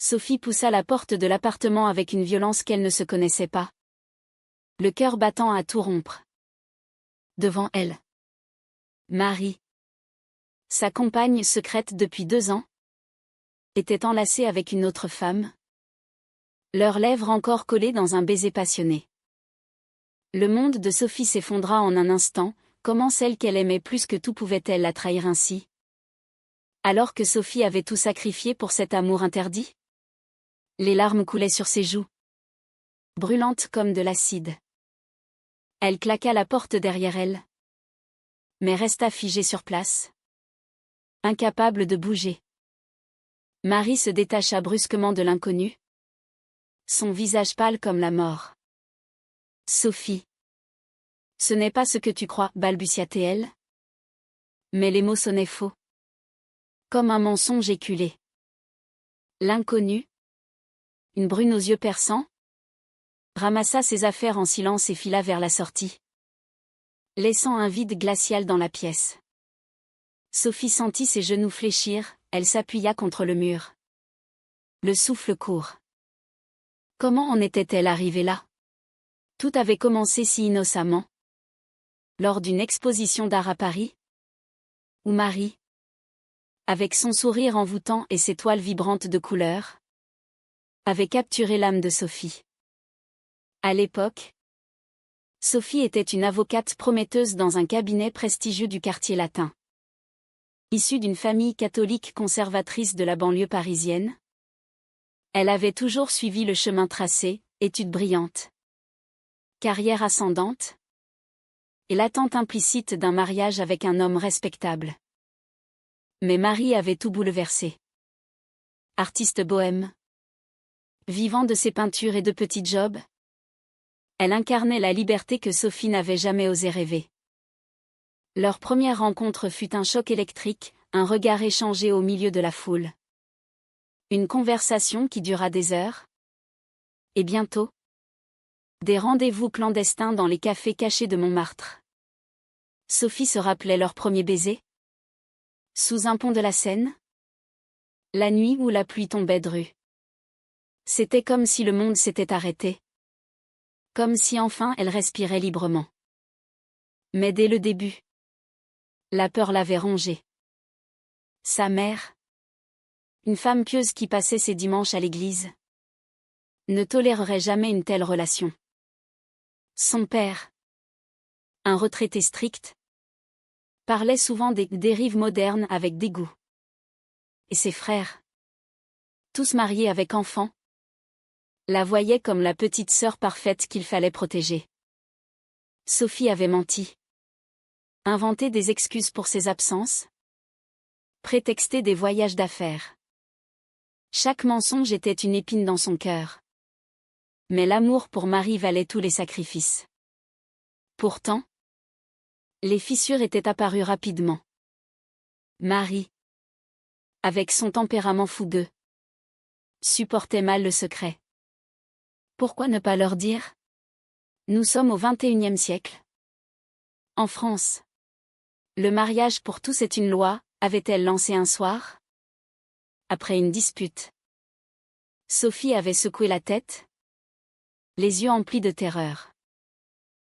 Sophie poussa la porte de l'appartement avec une violence qu'elle ne se connaissait pas. Le cœur battant à tout rompre. Devant elle, Marie, sa compagne secrète depuis 2 ans, était enlacée avec une autre femme, leurs lèvres encore collées dans un baiser passionné. Le monde de Sophie s'effondra en un instant. Comment celle qu'elle aimait plus que tout pouvait-elle la trahir ainsi? Alors que Sophie avait tout sacrifié pour cet amour interdit? Les larmes coulaient sur ses joues, brûlantes comme de l'acide. Elle claqua la porte derrière elle, mais resta figée sur place, incapable de bouger. Marie se détacha brusquement de l'inconnu, son visage pâle comme la mort. « Sophie. Ce n'est pas ce que tu crois, balbutia-t-elle. Mais les mots sonnaient faux. Comme un mensonge éculé. L'inconnu, une brune aux yeux perçants, ramassa ses affaires en silence et fila vers la sortie, laissant un vide glacial dans la pièce. Sophie sentit ses genoux fléchir, elle s'appuya contre le mur. Le souffle court. Comment en était-elle arrivée là? Tout avait commencé si innocemment. Lors d'une exposition d'art à Paris, où Marie, avec son sourire envoûtant et ses toiles vibrantes de couleurs, avait capturé l'âme de Sophie. À l'époque, Sophie était une avocate prometteuse dans un cabinet prestigieux du quartier latin. Issue d'une famille catholique conservatrice de la banlieue parisienne, elle avait toujours suivi le chemin tracé, études brillantes, carrière ascendante, et l'attente implicite d'un mariage avec un homme respectable. Mais Marie avait tout bouleversé. Artiste bohème, vivant de ses peintures et de petits jobs, elle incarnait la liberté que Sophie n'avait jamais osé rêver. Leur première rencontre fut un choc électrique, un regard échangé au milieu de la foule. Une conversation qui dura des heures. Et bientôt, des rendez-vous clandestins dans les cafés cachés de Montmartre. Sophie se rappelait leur premier baiser. Sous un pont de la Seine. La nuit où la pluie tombait drue. C'était comme si le monde s'était arrêté. Comme si enfin elle respirait librement. Mais dès le début, la peur l'avait rongée. Sa mère, une femme pieuse qui passait ses dimanches à l'église, ne tolérerait jamais une telle relation. Son père, un retraité strict, parlait souvent des dérives modernes avec dégoût. Et ses frères, tous mariés avec enfants, la voyaient comme la petite sœur parfaite qu'il fallait protéger. Sophie avait menti. Inventé des excuses pour ses absences. Prétexté des voyages d'affaires. Chaque mensonge était une épine dans son cœur. Mais l'amour pour Marie valait tous les sacrifices. Pourtant, les fissures étaient apparues rapidement. Marie, avec son tempérament fougueux, supportait mal le secret. Pourquoi ne pas leur dire? Nous sommes au XXIe siècle. En France, le mariage pour tous est une loi, avait-elle lancé un soir? Après une dispute, Sophie avait secoué la tête, les yeux emplis de terreur.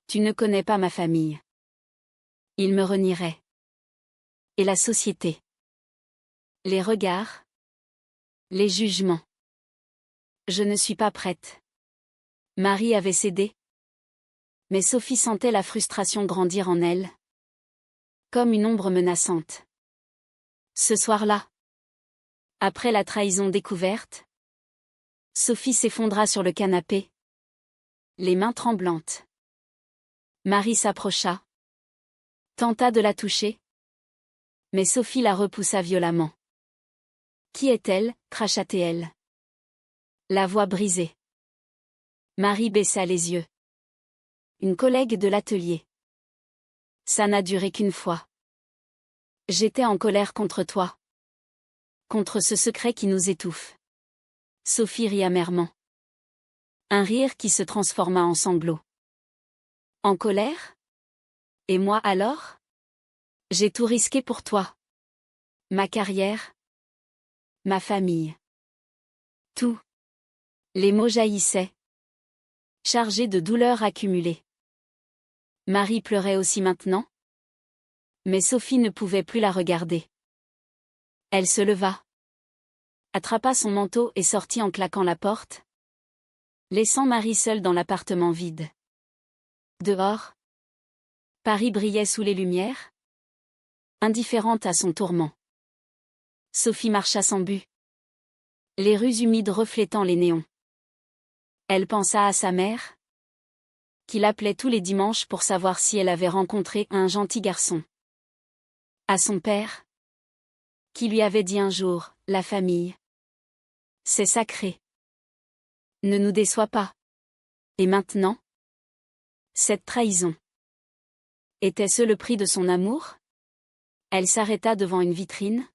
Tu ne connais pas ma famille. Ils me renieraient. Et la société. Les regards. Les jugements. Je ne suis pas prête. Marie avait cédé. Mais Sophie sentait la frustration grandir en elle. Comme une ombre menaçante. Ce soir-là, après la trahison découverte, Sophie s'effondra sur le canapé, les mains tremblantes. Marie s'approcha, tenta de la toucher, mais Sophie la repoussa violemment. Qui est-elle? Cracha-t-elle. La voix brisée. Marie baissa les yeux. Une collègue de l'atelier. Ça n'a duré qu'une fois. J'étais en colère contre toi. Contre ce secret qui nous étouffe. Sophie rit amèrement. Un rire qui se transforma en sanglots. En colère? Et moi alors? J'ai tout risqué pour toi. Ma carrière. Ma famille. Tout. Les mots jaillissaient, chargés de douleurs accumulées. Marie pleurait aussi maintenant. Mais Sophie ne pouvait plus la regarder. Elle se leva, attrapa son manteau et sortit en claquant la porte, laissant Marie seule dans l'appartement vide. Dehors, Paris brillait sous les lumières, indifférente à son tourment. Sophie marcha sans but, les rues humides reflétant les néons. Elle pensa à sa mère, qui l'appelait tous les dimanches pour savoir si elle avait rencontré un gentil garçon. À son père, qui lui avait dit un jour, « La famille, c'est sacré. Ne nous déçois pas. » Et maintenant, cette trahison. Était-ce le prix de son amour? Elle s'arrêta devant une vitrine,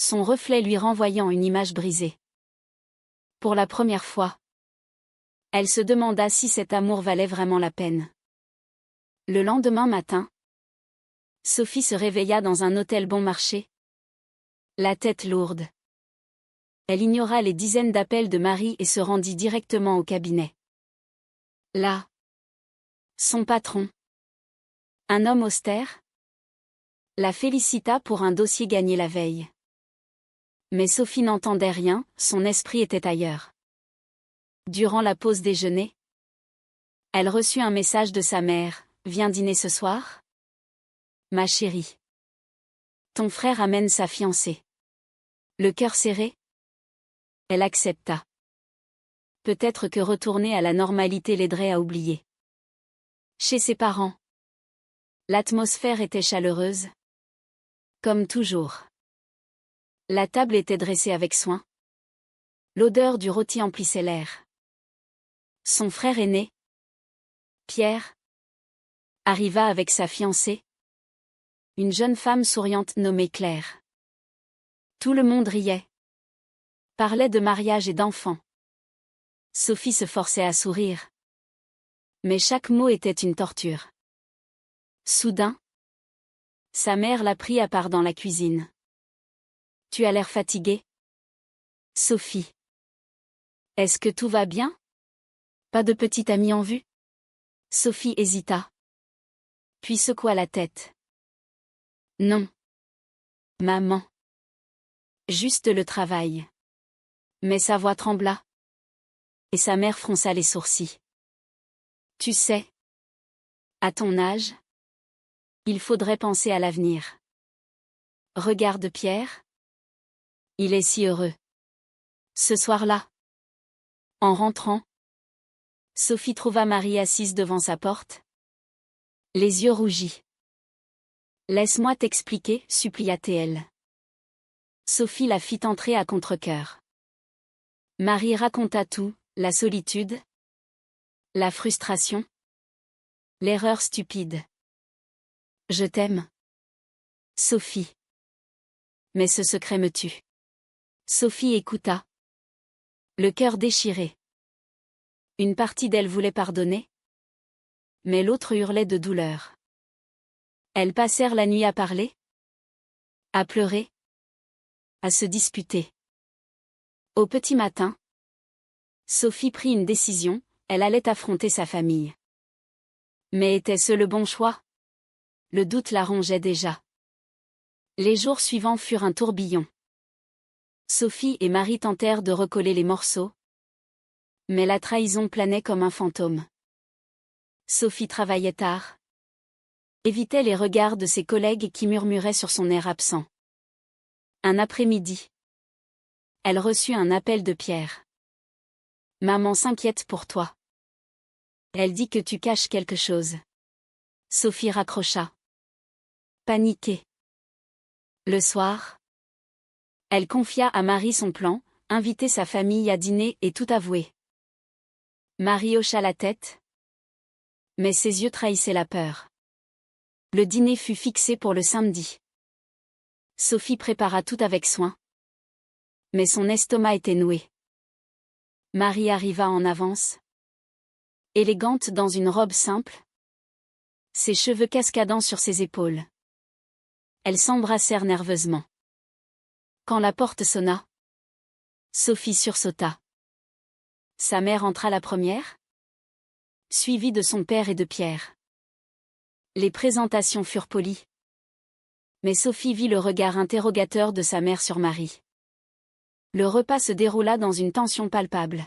son reflet lui renvoyant une image brisée. Pour la première fois, elle se demanda si cet amour valait vraiment la peine. Le lendemain matin, Sophie se réveilla dans un hôtel bon marché, la tête lourde. Elle ignora les dizaines d'appels de Marie et se rendit directement au cabinet. Là, son patron, un homme austère, la félicita pour un dossier gagné la veille. Mais Sophie n'entendait rien, son esprit était ailleurs. Durant la pause déjeuner, elle reçut un message de sa mère, « Viens dîner ce soir ? Ma chérie. Ton frère amène sa fiancée. » Le cœur serré, elle accepta. Peut-être que retourner à la normalité l'aiderait à oublier. Chez ses parents, l'atmosphère était chaleureuse, comme toujours. La table était dressée avec soin. L'odeur du rôti emplissait l'air. Son frère aîné, Pierre, arriva avec sa fiancée, une jeune femme souriante nommée Claire. Tout le monde riait, parlait de mariage et d'enfants. Sophie se forçait à sourire. Mais chaque mot était une torture. Soudain, sa mère la prit à part dans la cuisine. « Tu as l'air fatiguée, Sophie. Est-ce que tout va bien? Pas de petite amie en vue? » Sophie hésita, puis secoua la tête. « Non, maman. Juste le travail. » Mais sa voix trembla, et sa mère fronça les sourcils. « Tu sais, à ton âge, il faudrait penser à l'avenir. Regarde Pierre. Il est si heureux. » Ce soir-là, en rentrant, Sophie trouva Marie assise devant sa porte, les yeux rougis. « Laisse-moi t'expliquer, » supplia-t-elle. Sophie la fit entrer à contre-cœur. Marie raconta tout, la solitude, la frustration, l'erreur stupide. « Je t'aime, Sophie. Mais ce secret me tue. » Sophie écouta, le cœur déchiré. Une partie d'elle voulait pardonner, mais l'autre hurlait de douleur. Elles passèrent la nuit à parler, à pleurer, à se disputer. Au petit matin, Sophie prit une décision, elle allait affronter sa famille. Mais était-ce le bon choix? Le doute la rongeait déjà. Les jours suivants furent un tourbillon. Sophie et Marie tentèrent de recoller les morceaux, mais la trahison planait comme un fantôme. Sophie travaillait tard, évitait les regards de ses collègues qui murmuraient sur son air absent. Un après-midi, elle reçut un appel de Pierre. « Maman s'inquiète pour toi. Elle dit que tu caches quelque chose. » Sophie raccrocha. Paniquée. Le soir, elle confia à Marie son plan, inviter sa famille à dîner et tout avouer. Marie hocha la tête, mais ses yeux trahissaient la peur. Le dîner fut fixé pour le samedi. Sophie prépara tout avec soin, mais son estomac était noué. Marie arriva en avance, élégante dans une robe simple, ses cheveux cascadant sur ses épaules. Elles s'embrassèrent nerveusement. Quand la porte sonna, Sophie sursauta. Sa mère entra la première, suivie de son père et de Pierre. Les présentations furent polies. Mais Sophie vit le regard interrogateur de sa mère sur Marie. Le repas se déroula dans une tension palpable.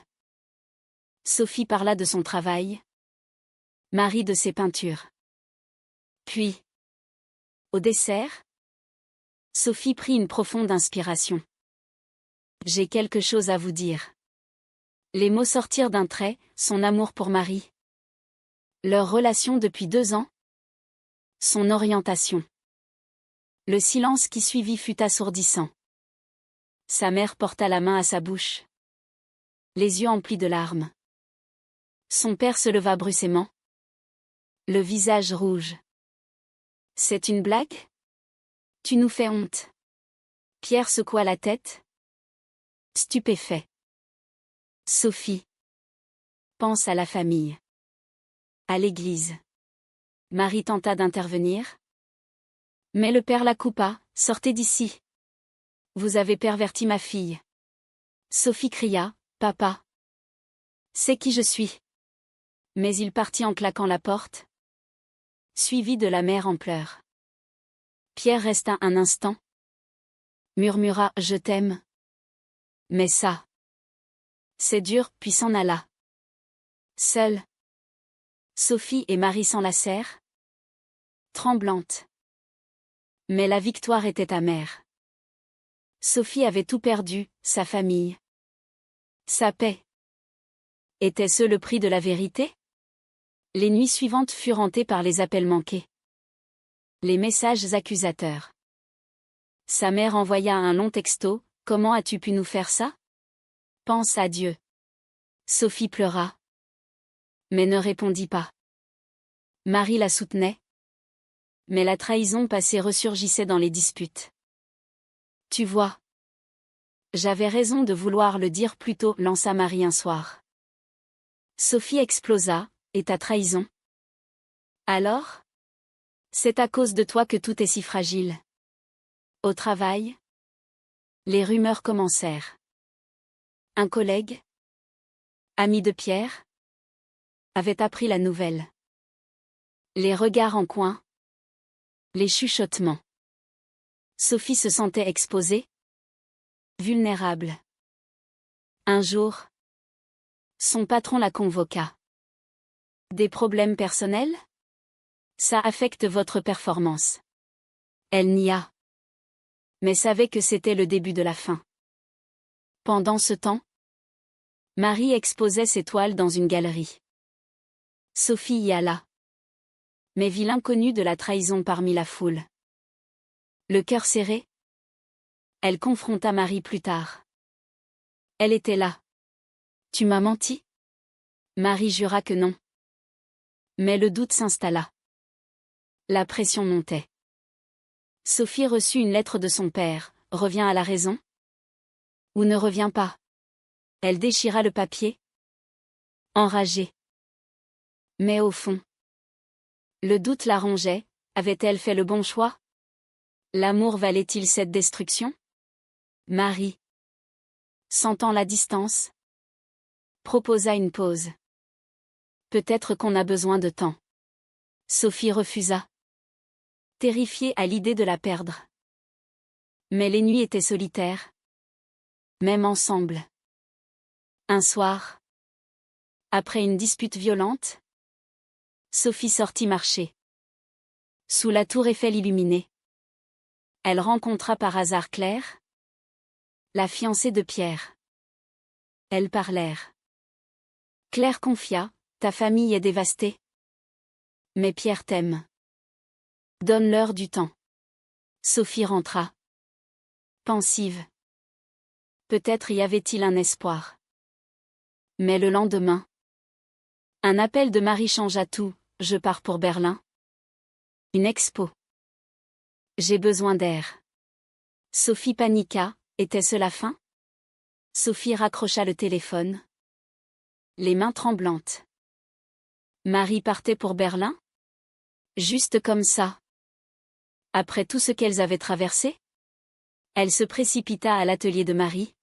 Sophie parla de son travail, Marie de ses peintures. Puis, au dessert, Sophie prit une profonde inspiration. « J'ai quelque chose à vous dire. » Les mots sortirent d'un trait, son amour pour Marie. Leur relation depuis 2 ans. Son orientation. Le silence qui suivit fut assourdissant. Sa mère porta la main à sa bouche. Les yeux emplis de larmes. Son père se leva brusquement. Le visage rouge. « C'est une blague ? Tu nous fais honte. » Pierre secoua la tête. Stupéfait. Sophie. Pense à la famille. À l'église. Marie tenta d'intervenir. Mais le père la coupa. « Sortez d'ici. Vous avez perverti ma fille. » Sophie cria. « Papa. C'est qui je suis. » Mais il partit en claquant la porte, suivi de la mère en pleurs. Pierre resta un instant. Murmura « Je t'aime. » Mais ça. C'est dur, puis s'en alla. Seule. Sophie et Marie s'enlacèrent. Tremblantes. Mais la victoire était amère. Sophie avait tout perdu, sa famille. Sa paix. Était-ce le prix de la vérité? Les nuits suivantes furent hantées par les appels manqués. Les messages accusateurs. Sa mère envoya un long texto. « Comment as-tu pu nous faire ça? Pense à Dieu. » Sophie pleura. Mais ne répondit pas. Marie la soutenait. Mais la trahison passée ressurgissait dans les disputes. « Tu vois. J'avais raison de vouloir le dire plus tôt, » lança Marie un soir. Sophie explosa. « Et ta trahison? Alors? C'est à cause de toi que tout est si fragile. » Au travail, les rumeurs commencèrent. Un collègue, ami de Pierre, avait appris la nouvelle. Les regards en coin, les chuchotements. Sophie se sentait exposée, vulnérable. Un jour, son patron la convoqua. Des problèmes personnels? Ça affecte votre performance. Elle nia. Mais savait que c'était le début de la fin. Pendant ce temps, Marie exposait ses toiles dans une galerie. Sophie y alla. Mais vit l'inconnu de la trahison parmi la foule. Le cœur serré, elle confronta Marie plus tard. Elle était là. « Tu m'as menti? » Marie jura que non. Mais le doute s'installa. La pression montait. Sophie reçut une lettre de son père. « Reviens à la raison? Ou ne reviens pas? » Elle déchira le papier. Enragée. Mais au fond, le doute la rongeait. Avait-elle fait le bon choix? L'amour valait-il cette destruction? Marie, sentant la distance, proposa une pause. Peut-être qu'on a besoin de temps. Sophie refusa, terrifiée à l'idée de la perdre. Mais les nuits étaient solitaires. Même ensemble. Un soir, après une dispute violente, Sophie sortit marcher. Sous la tour Eiffel illuminée, elle rencontra par hasard Claire, la fiancée de Pierre. Elles parlèrent. Claire confia, « Ta famille est dévastée. Mais Pierre t'aime. Donne-leur du temps. » Sophie rentra. Pensive. Peut-être y avait-il un espoir. Mais le lendemain, un appel de Marie changea tout. « Je pars pour Berlin. Une expo. J'ai besoin d'air. » Sophie paniqua. Était-ce la fin? Sophie raccrocha le téléphone. Les mains tremblantes. Marie partait pour Berlin? Juste comme ça. Après tout ce qu'elles avaient traversé? Elle se précipita à l'atelier de Marie.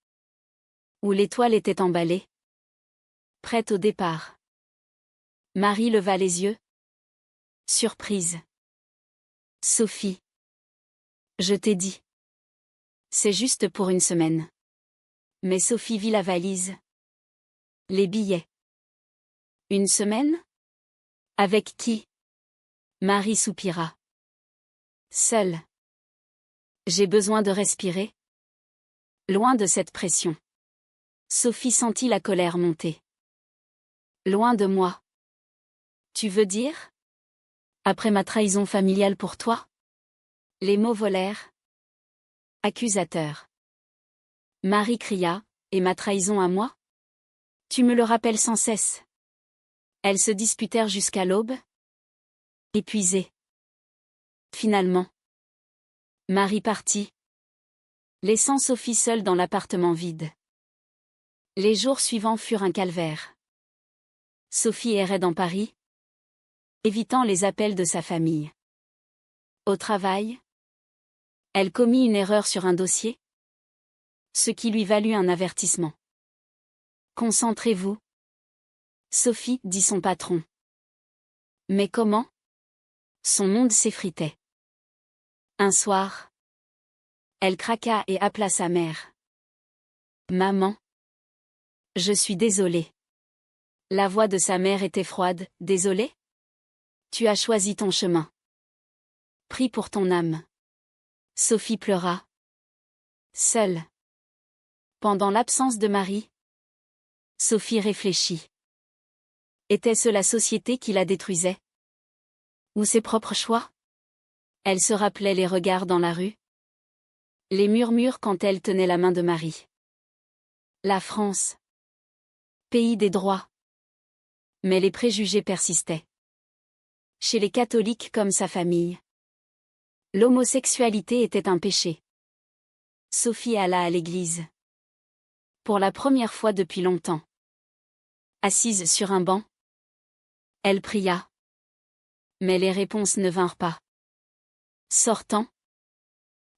où l'étoile était emballée, prête au départ. Marie leva les yeux. Surprise. Sophie. Je t'ai dit. C'est juste pour une semaine. Mais Sophie vit la valise. Les billets. Une semaine? Avec qui? Marie soupira. Seule. J'ai besoin de respirer. Loin de cette pression. Sophie sentit la colère monter. Loin de moi. Tu veux dire? Après ma trahison familiale pour toi? Les mots volèrent. Accusateur. Marie cria, et ma trahison à moi? Tu me le rappelles sans cesse. Elles se disputèrent jusqu'à l'aube. Épuisées. Finalement. Marie partit, laissant Sophie seule dans l'appartement vide. Les jours suivants furent un calvaire. Sophie errait dans Paris, évitant les appels de sa famille. Au travail, elle commit une erreur sur un dossier, ce qui lui valut un avertissement. Concentrez-vous. Sophie, dit son patron. Mais comment? Son monde s'effritait. Un soir, elle craqua et appela sa mère. Maman. Je suis désolée. La voix de sa mère était froide. Désolée? Tu as choisi ton chemin. Prie pour ton âme. Sophie pleura. Seule. Pendant l'absence de Marie, Sophie réfléchit. Était-ce la société qui la détruisait? Ou ses propres choix? Elle se rappelait les regards dans la rue. Les murmures quand elle tenait la main de Marie. La France. Pays des droits. Mais les préjugés persistaient. Chez les catholiques comme sa famille. L'homosexualité était un péché. Sophie alla à l'église. Pour la première fois depuis longtemps. Assise sur un banc. Elle pria. Mais les réponses ne vinrent pas. Sortant.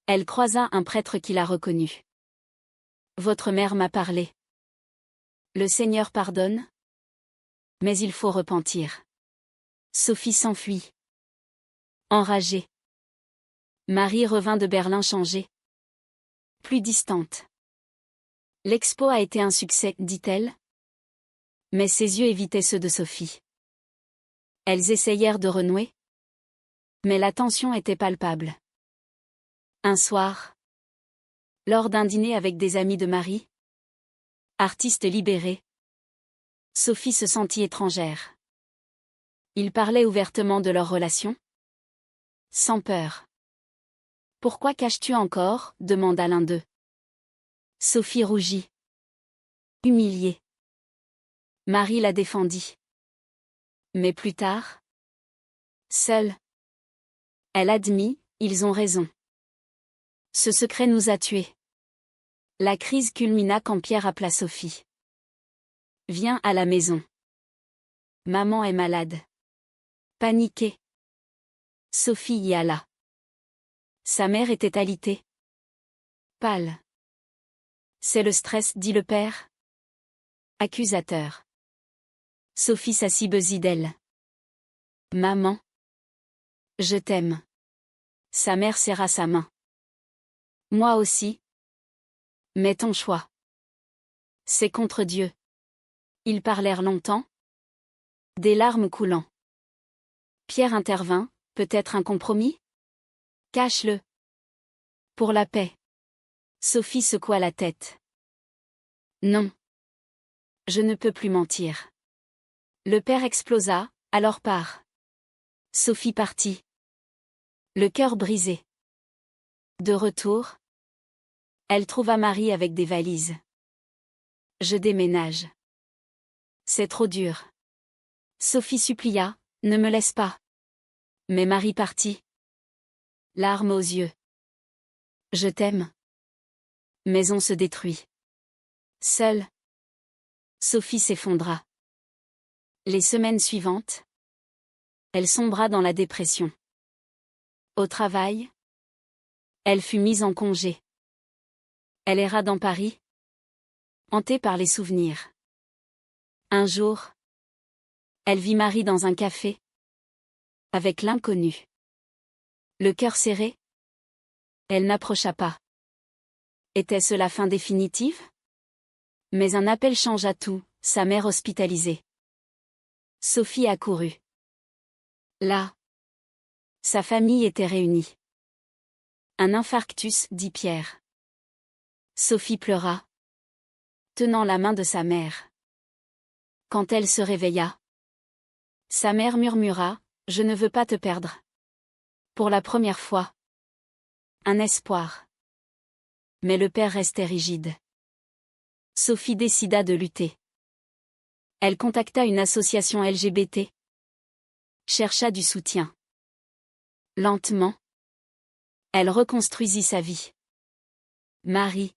Elle croisa un prêtre qui la reconnut. Votre mère m'a parlé. Le Seigneur pardonne. Mais il faut repentir. Sophie s'enfuit. Enragée. Marie revint de Berlin changée. Plus distante. L'expo a été un succès, dit-elle. Mais ses yeux évitaient ceux de Sophie. Elles essayèrent de renouer. Mais la tension était palpable. Un soir. Lors d'un dîner avec des amis de Marie. Artiste libérée. Sophie se sentit étrangère. Ils parlaient ouvertement de leur relation. Sans peur. Pourquoi caches-tu encore? Demanda l'un d'eux. Sophie rougit. Humiliée. Marie la défendit. Mais plus tard. Seule. Elle admit, ils ont raison. Ce secret nous a tués. La crise culmina quand Pierre appela Sophie. Viens à la maison. Maman est malade. Paniquée. Sophie y alla. Sa mère était alitée. Pâle. C'est le stress, dit le père. Accusateur. Sophie s'assit beside d'elle. Maman. Je t'aime. Sa mère serra sa main. Moi aussi. Mais ton choix. C'est contre Dieu. Ils parlèrent longtemps. Des larmes coulant. Pierre intervint, peut-être un compromis? Cache-le. Pour la paix. Sophie secoua la tête. Non. Je ne peux plus mentir. Le père explosa, alors pars. Sophie partit. Le cœur brisé. De retour. Elle trouva Marie avec des valises. Je déménage. C'est trop dur. Sophie supplia, ne me laisse pas. Mais Marie partit. Larmes aux yeux. Je t'aime. Mais on se détruit. Seule. Sophie s'effondra. Les semaines suivantes. Elle sombra dans la dépression. Au travail. Elle fut mise en congé. Elle erra dans Paris. hantée par les souvenirs. Un jour, elle vit Marie dans un café, avec l'inconnu. Le cœur serré, elle n'approcha pas. Était-ce la fin définitive? Mais un appel changea tout, sa mère hospitalisée. Sophie accourut. Là, sa famille était réunie. Un infarctus, dit Pierre. Sophie pleura, tenant la main de sa mère. Quand elle se réveilla, sa mère murmura, « Je ne veux pas te perdre. » Pour la première fois. Un espoir. Mais le père restait rigide. Sophie décida de lutter. Elle contacta une association LGBT. Chercha du soutien. Lentement, elle reconstruisit sa vie. Marie,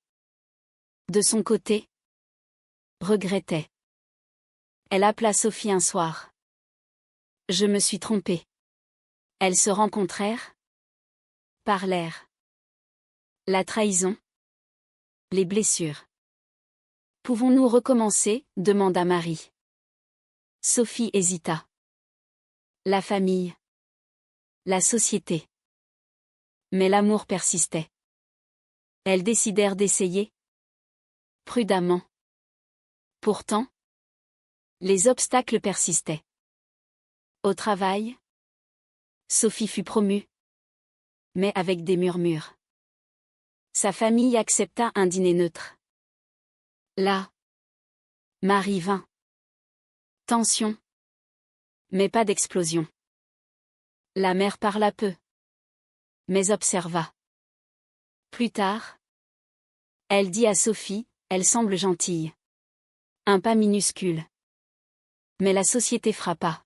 de son côté, regrettait. Elle appela Sophie un soir. « Je me suis trompée. » Elles se rencontrèrent, parlèrent. La trahison, les blessures. « Pouvons-nous recommencer ?» demanda Marie. Sophie hésita. La famille. La société. Mais l'amour persistait. Elles décidèrent d'essayer. Prudemment. Pourtant, les obstacles persistaient. Au travail, Sophie fut promue. Mais avec des murmures. Sa famille accepta un dîner neutre. Là, Marie vint. Tension. Mais pas d'explosion. La mère parla peu. Mais observa. Plus tard, elle dit à Sophie, « Elle semble gentille. » Un pas minuscule. Mais la société frappa.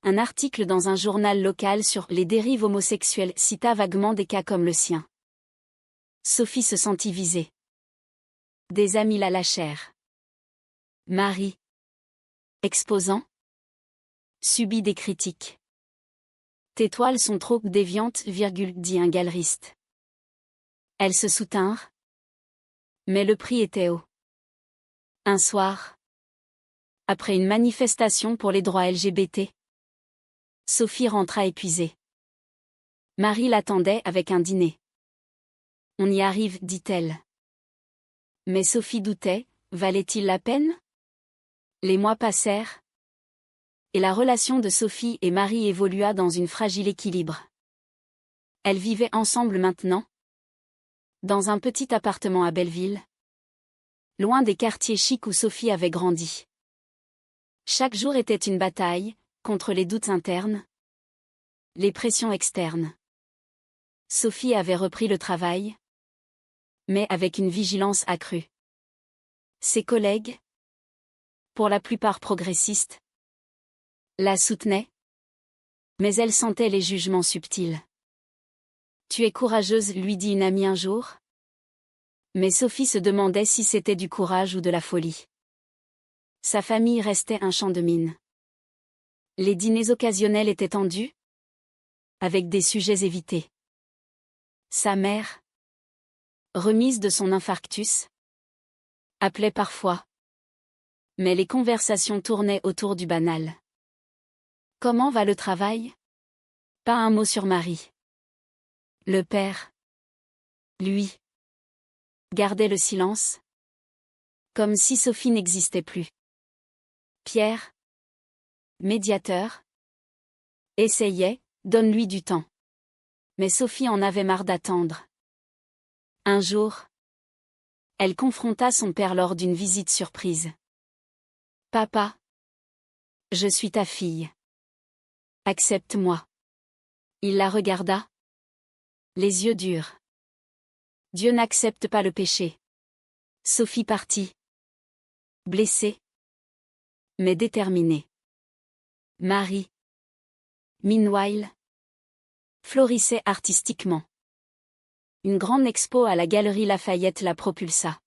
Un article dans un journal local sur les dérives homosexuelles cita vaguement des cas comme le sien. Sophie se sentit visée. Des amis la lâchèrent. Marie, exposant, subit des critiques. Tes toiles sont trop déviantes, dit un galeriste. Elles se soutinrent. Mais le prix était haut. Un soir, après une manifestation pour les droits LGBT, Sophie rentra épuisée. Marie l'attendait avec un dîner. On y arrive, dit-elle. Mais Sophie doutait, valait-il la peine? Les mois passèrent. Et la relation de Sophie et Marie évolua dans une fragile équilibre. Elles vivaient ensemble maintenant. Dans un petit appartement à Belleville. Loin des quartiers chics où Sophie avait grandi. Chaque jour était une bataille, contre les doutes internes. Les pressions externes. Sophie avait repris le travail. Mais avec une vigilance accrue. Ses collègues, pour la plupart progressistes, la soutenaient. Mais elle sentait les jugements subtils. Tu es courageuse, lui dit une amie un jour. Mais Sophie se demandait si c'était du courage ou de la folie. Sa famille restait un champ de mine. Les dîners occasionnels étaient tendus, avec des sujets évités. Sa mère, remise de son infarctus, appelait parfois. Mais les conversations tournaient autour du banal. Comment va le travail? Pas un mot sur Marie. Le père, lui, gardait le silence, comme si Sophie n'existait plus. Pierre, médiateur, essayait, donne-lui du temps. Mais Sophie en avait marre d'attendre. Un jour, elle confronta son père lors d'une visite surprise. Papa, je suis ta fille. Accepte-moi. Il la regarda. Les yeux durs. Dieu n'accepte pas le péché. Sophie partit. Blessée. Mais déterminée. Marie. Meanwhile. Florissait artistiquement. Une grande expo à la Galerie Lafayette la propulsa.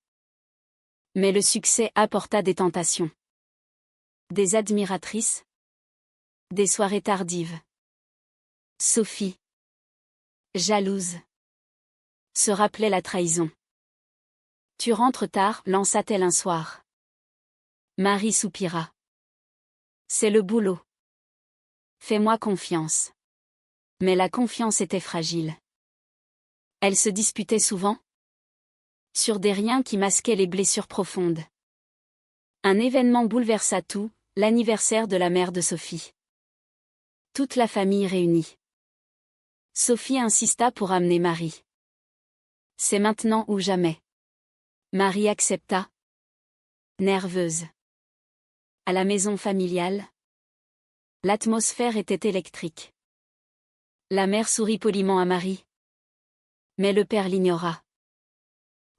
Mais le succès apporta des tentations. Des admiratrices. Des soirées tardives. Sophie, jalouse, se rappelait la trahison. Tu rentres tard, lança-t-elle un soir. Marie soupira. C'est le boulot. Fais-moi confiance. Mais la confiance était fragile. Elle se disputait souvent sur des riens qui masquaient les blessures profondes. Un événement bouleversa tout, l'anniversaire de la mère de Sophie. Toute la famille réunie. Sophie insista pour amener Marie. C'est maintenant ou jamais. Marie accepta. Nerveuse. À la maison familiale, l'atmosphère était électrique. La mère sourit poliment à Marie. Mais le père l'ignora.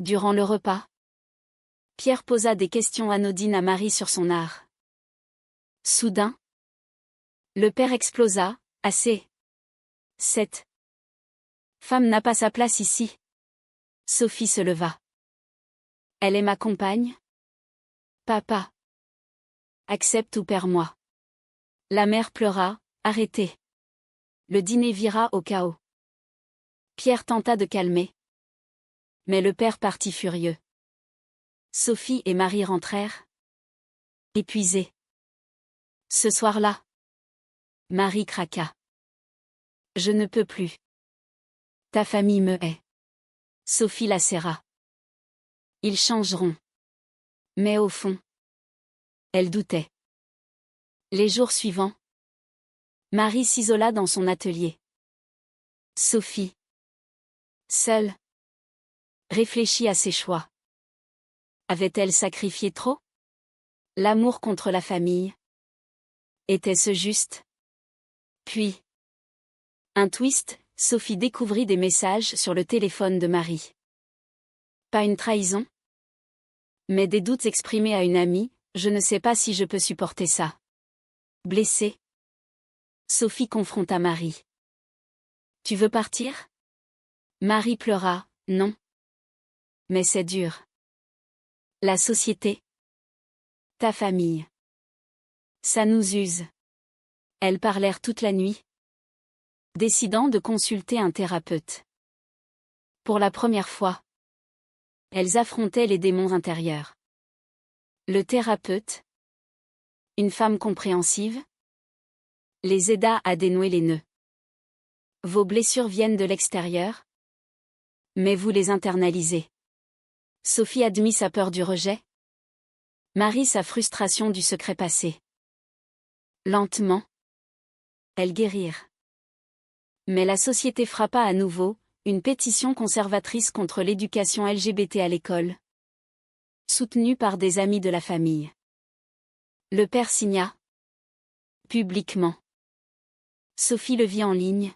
Durant le repas, Pierre posa des questions anodines à Marie sur son art. Soudain, le père explosa. Assez. Cette femme n'a pas sa place ici. Sophie se leva. Elle est ma compagne? Papa. Accepte ou perds-moi. La mère pleura. Arrêtez. Le dîner vira au chaos. Pierre tenta de calmer. Mais le père partit furieux. Sophie et Marie rentrèrent. Épuisées. Ce soir-là, Marie craqua. Je ne peux plus. Ta famille me hait. Sophie la serra. Ils changeront. Mais au fond, elle doutait. Les jours suivants, Marie s'isola dans son atelier. Sophie, seule, réfléchit à ses choix. Avait-elle sacrifié trop? L'amour contre la famille. Était-ce juste? Puis, un twist, Sophie découvrit des messages sur le téléphone de Marie. Pas une trahison? Mais des doutes exprimés à une amie, je ne sais pas si je peux supporter ça. Blessée, Sophie confronta Marie. Tu veux partir? Marie pleura, non. Mais c'est dur. La société. Ta famille. Ça nous use. Elles parlèrent toute la nuit, décidant de consulter un thérapeute. Pour la première fois, elles affrontaient les démons intérieurs. Le thérapeute, une femme compréhensive, les aida à dénouer les nœuds. Vos blessures viennent de l'extérieur, mais vous les internalisez. Sophie admit sa peur du rejet. Marie sa frustration du secret passé. Lentement, elles guérirent. Mais la société frappa à nouveau, une pétition conservatrice contre l'éducation LGBT à l'école. Soutenue par des amis de la famille. Le père signa. Publiquement. Sophie le vit en ligne.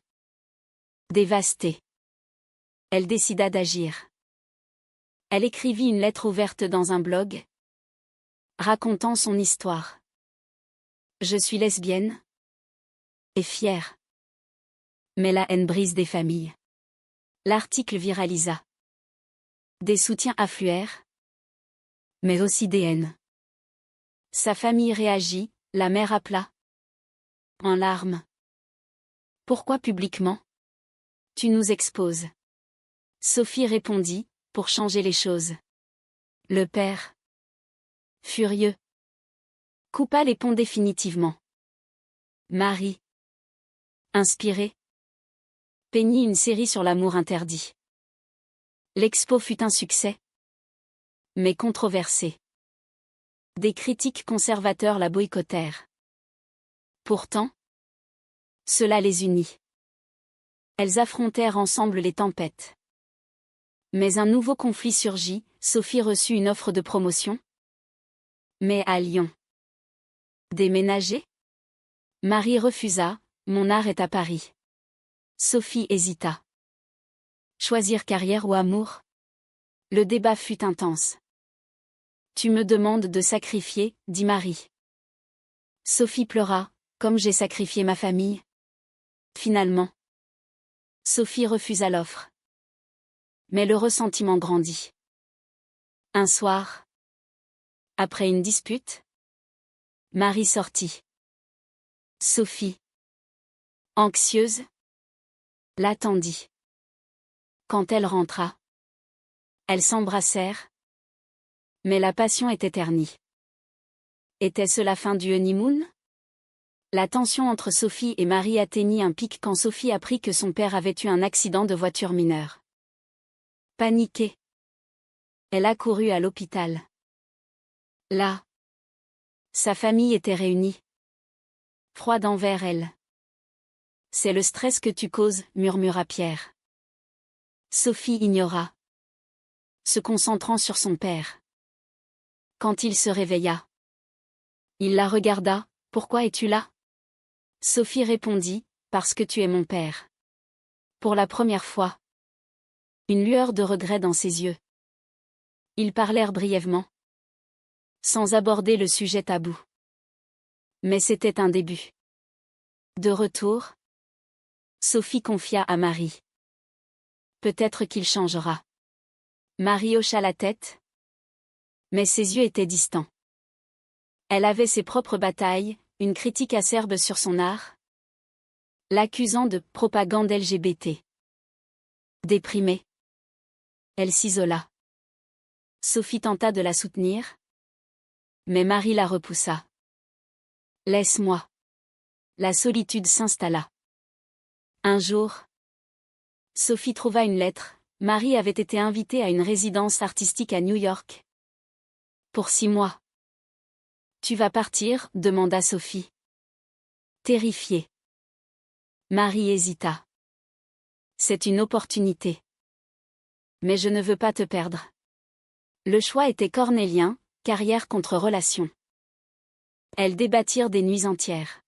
Dévastée. Elle décida d'agir. Elle écrivit une lettre ouverte dans un blog, racontant son histoire. Je suis lesbienne. Et fière. Mais la haine brise des familles. L'article viralisa. Des soutiens affluèrent. Mais aussi des haines. Sa famille réagit, la mère appela. En larmes. Pourquoi publiquement? Tu nous exposes. Sophie répondit, pour changer les choses. Le père, furieux, coupa les ponts définitivement. Marie, inspirée, peignit une série sur l'amour interdit. L'expo fut un succès, mais controversé. Des critiques conservateurs la boycottèrent. Pourtant, cela les unit. Elles affrontèrent ensemble les tempêtes. Mais un nouveau conflit surgit, Sophie reçut une offre de promotion. Mais à Lyon. Déménager? Marie refusa, mon art est à Paris. Sophie hésita. Choisir carrière ou amour? Le débat fut intense. Tu me demandes de sacrifier, dit Marie. Sophie pleura, comme j'ai sacrifié ma famille. Finalement, Sophie refusa l'offre. Mais le ressentiment grandit. Un soir, après une dispute, Marie sortit. Sophie, anxieuse, l'attendit. Quand elle rentra, elles s'embrassèrent, Mais la passion était ternie. Était-ce la fin du honeymoon? La tension entre Sophie et Marie atteignit un pic quand Sophie apprit que son père avait eu un accident de voiture mineur. Paniquée, elle accourut à l'hôpital. Là, sa famille était réunie. Froide envers elle. C'est le stress que tu causes, murmura Pierre. Sophie ignora, se concentrant sur son père. Quand il se réveilla, il la regarda. Pourquoi es-tu là? Sophie répondit, parce que tu es mon père. Pour la première fois, une lueur de regret dans ses yeux. Ils parlèrent brièvement, sans aborder le sujet tabou. Mais c'était un début. De retour, Sophie confia à Marie. Peut-être qu'il changera. Marie hocha la tête, mais ses yeux étaient distants. Elle avait ses propres batailles, une critique acerbe sur son art, l'accusant de propagande LGBT. Déprimée, elle s'isola. Sophie tenta de la soutenir, mais Marie la repoussa. Laisse-moi. La solitude s'installa. Un jour, Sophie trouva une lettre. Marie avait été invitée à une résidence artistique à New York. Pour 6 mois. Tu vas partir? Demanda Sophie. Terrifiée. Marie hésita. C'est une opportunité. Mais je ne veux pas te perdre. Le choix était cornélien, carrière contre relation. Elles débattirent des nuits entières.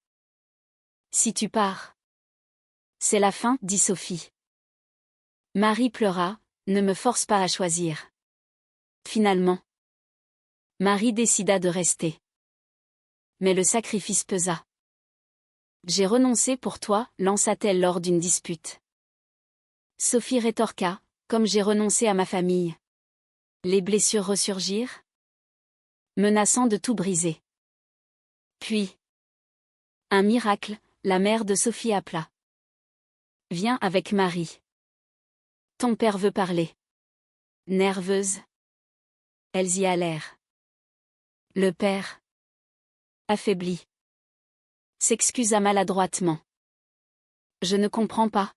Si tu pars. C'est la fin, dit Sophie. Marie pleura, ne me force pas à choisir. Finalement, Marie décida de rester. Mais le sacrifice pesa. J'ai renoncé pour toi, lança-t-elle lors d'une dispute. Sophie rétorqua, comme j'ai renoncé à ma famille. Les blessures ressurgirent, menaçant de tout briser. Puis, un miracle, la mère de Sophie appela. Viens avec Marie. Ton père veut parler. Nerveuse, elles y allèrent. Le père, affaibli, s'excusa maladroitement. Je ne comprends pas.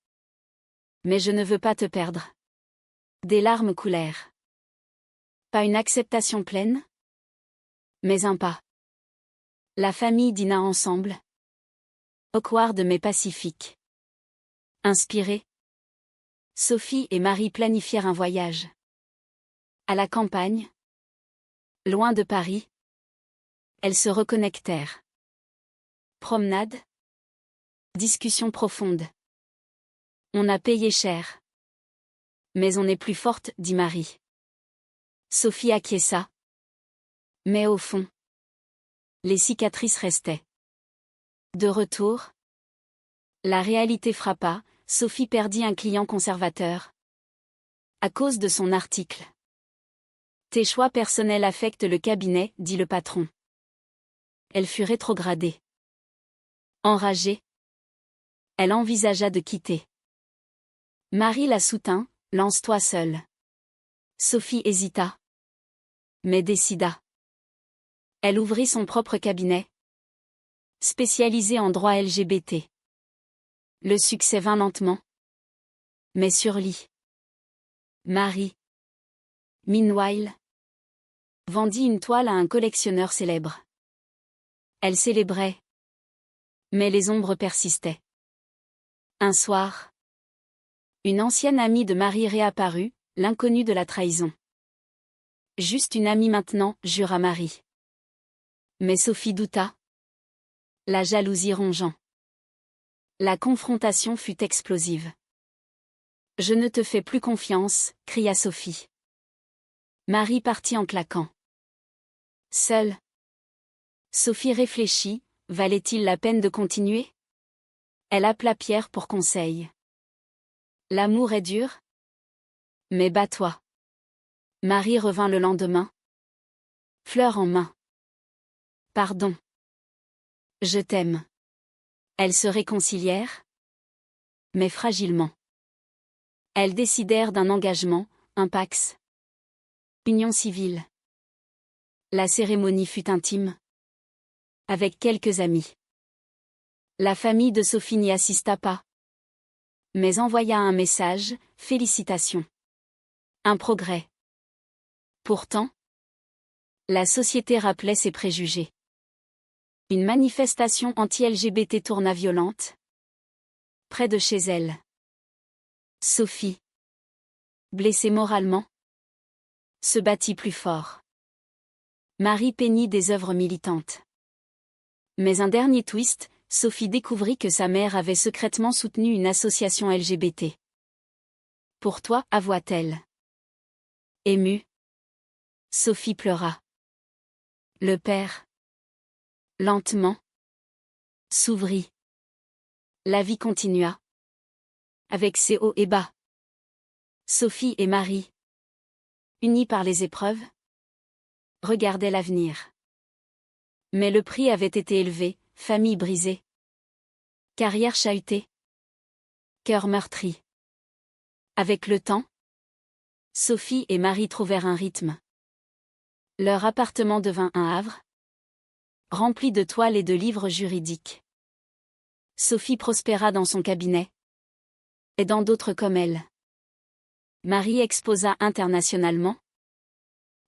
Mais je ne veux pas te perdre. Des larmes coulèrent. Pas une acceptation pleine, mais un pas. La famille dîna ensemble. Awkward mais pacifique. Inspirée, Sophie et Marie planifièrent un voyage. À la campagne, loin de Paris, elles se reconnectèrent. Promenade, discussion profonde. On a payé cher. Mais on est plus forte, dit Marie. Sophie acquiesça. Mais au fond, les cicatrices restaient. De retour, la réalité frappa, Sophie perdit un client conservateur. À cause de son article. Tes choix personnels affectent le cabinet, dit le patron. Elle fut rétrogradée. Enragée, elle envisagea de quitter. Marie la soutint, lance-toi seule. Sophie hésita. Mais décida. Elle ouvrit son propre cabinet. Spécialisé en droit LGBT. Le succès vint lentement. Mais sur lit. Marie. Meanwhile. Vendit une toile à un collectionneur célèbre. Elle célébrait. Mais les ombres persistaient. Un soir. Une ancienne amie de Marie réapparut, l'inconnue de la trahison. Juste une amie maintenant, jura Marie. Mais Sophie douta. La jalousie rongeant. La confrontation fut explosive. Je ne te fais plus confiance, cria Sophie. Marie partit en claquant. Seule. Sophie réfléchit, valait-il la peine de continuer? Elle appela Pierre pour conseil. L'amour est dur? Mais bats-toi. Marie revint le lendemain. Fleur en main. Pardon. Je t'aime. Elles se réconcilièrent. Mais fragilement. Elles décidèrent d'un engagement, un pax. Union civile. La cérémonie fut intime. Avec quelques amis. La famille de Sophie n'y assista pas. Mais envoya un message, félicitations. Un progrès. Pourtant, la société rappelait ses préjugés. Une manifestation anti-LGBT tourna violente. Près de chez elle. Sophie, blessée moralement, se battit plus fort. Marie peignit des œuvres militantes. Mais un dernier twist, Sophie découvrit que sa mère avait secrètement soutenu une association LGBT. Pour toi, avoua-t-elle. Émue, Sophie pleura. Le père, lentement, s'ouvrit. La vie continua. Avec ses hauts et bas. Sophie et Marie, unis par les épreuves, regardaient l'avenir. Mais le prix avait été élevé, famille brisée. Carrière chahutée. Cœur meurtri. Avec le temps, Sophie et Marie trouvèrent un rythme. Leur appartement devint un havre, rempli de toiles et de livres juridiques. Sophie prospéra dans son cabinet, et dans d'autres comme elle. Marie exposa internationalement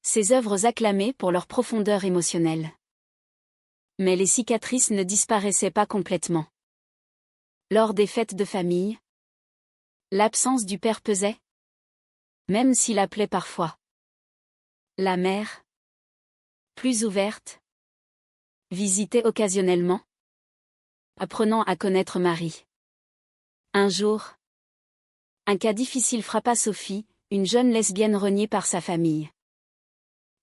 ses œuvres acclamées pour leur profondeur émotionnelle. Mais les cicatrices ne disparaissaient pas complètement. Lors des fêtes de famille, l'absence du père pesait, même s'il appelait parfois. La mère, plus ouverte, visitait occasionnellement, apprenant à connaître Marie. Un jour, un cas difficile frappa Sophie, une jeune lesbienne reniée par sa famille.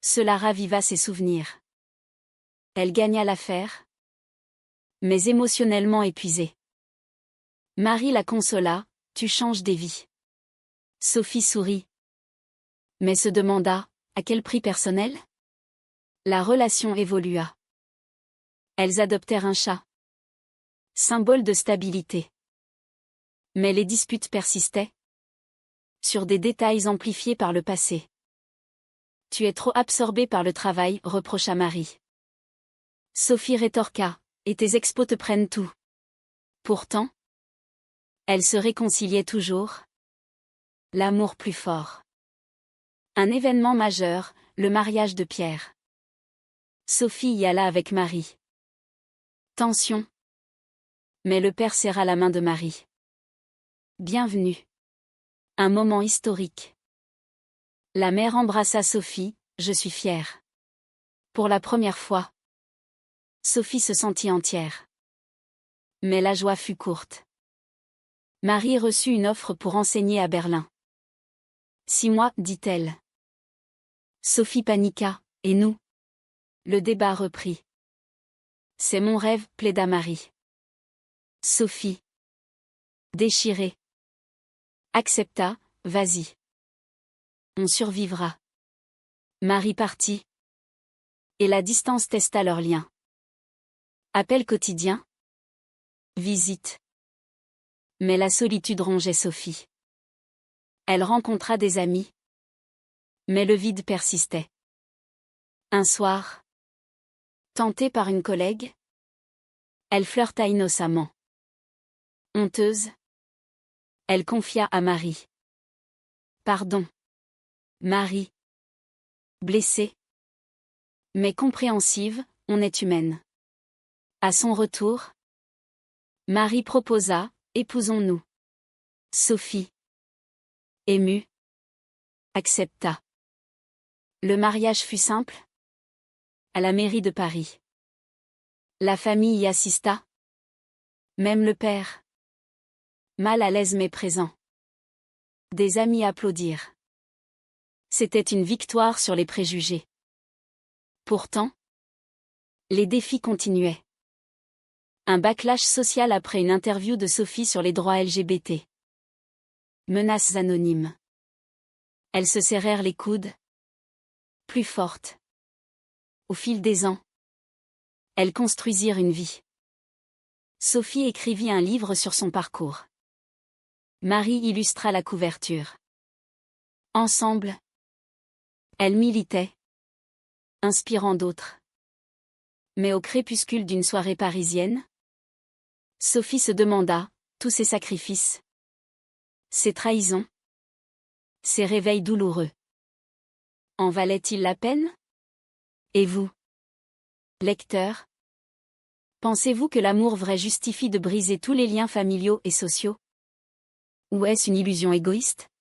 Cela raviva ses souvenirs. Elle gagna l'affaire, mais émotionnellement épuisée. Marie la consola, tu changes des vies. Sophie sourit, mais se demanda, à quel prix personnel? La relation évolua. Elles adoptèrent un chat. Symbole de stabilité. Mais les disputes persistaient. Sur des détails amplifiés par le passé. Tu es trop absorbée par le travail, reprocha Marie. Sophie rétorqua, et tes expos te prennent tout. Pourtant, elles se réconciliaient toujours. L'amour plus fort. Un événement majeur, le mariage de Pierre. Sophie y alla avec Marie. Tension. Mais le père serra la main de Marie. Bienvenue. Un moment historique. La mère embrassa Sophie, je suis fière. Pour la première fois. Sophie se sentit entière. Mais la joie fut courte. Marie reçut une offre pour enseigner à Berlin. 6 mois, dit-elle. Sophie paniqua, et nous? Le débat reprit. C'est mon rêve, plaida Marie. Sophie, déchirée, accepta, vas-y. On survivra. Marie partit. Et la distance testa leur lien. Appel quotidien. Visite. Mais la solitude rongeait Sophie. Elle rencontra des amis. Mais le vide persistait. Un soir, tentée par une collègue, elle flirta innocemment. Honteuse, elle confia à Marie. Pardon. Marie. Blessée. Mais compréhensive, on est humaine. À son retour, Marie proposa, épousons-nous. Sophie, émue, accepta. Le mariage fut simple. À la mairie de Paris. La famille y assista. Même le père. Mal à l'aise mais présent. Des amis applaudirent. C'était une victoire sur les préjugés. Pourtant, les défis continuaient. Un backlash social après une interview de Sophie sur les droits LGBT. Menaces anonymes. Elles se serrèrent les coudes. Plus fortes. Au fil des ans, elles construisirent une vie. Sophie écrivit un livre sur son parcours. Marie illustra la couverture. Ensemble, elles militaient. inspirant d'autres. Mais au crépuscule d'une soirée parisienne, Sophie se demanda, tous ces sacrifices, ces trahisons, ces réveils douloureux, en valaient-ils la peine? Et vous, lecteur, pensez-vous que l'amour vrai justifie de briser tous les liens familiaux et sociaux? Ou est-ce une illusion égoïste?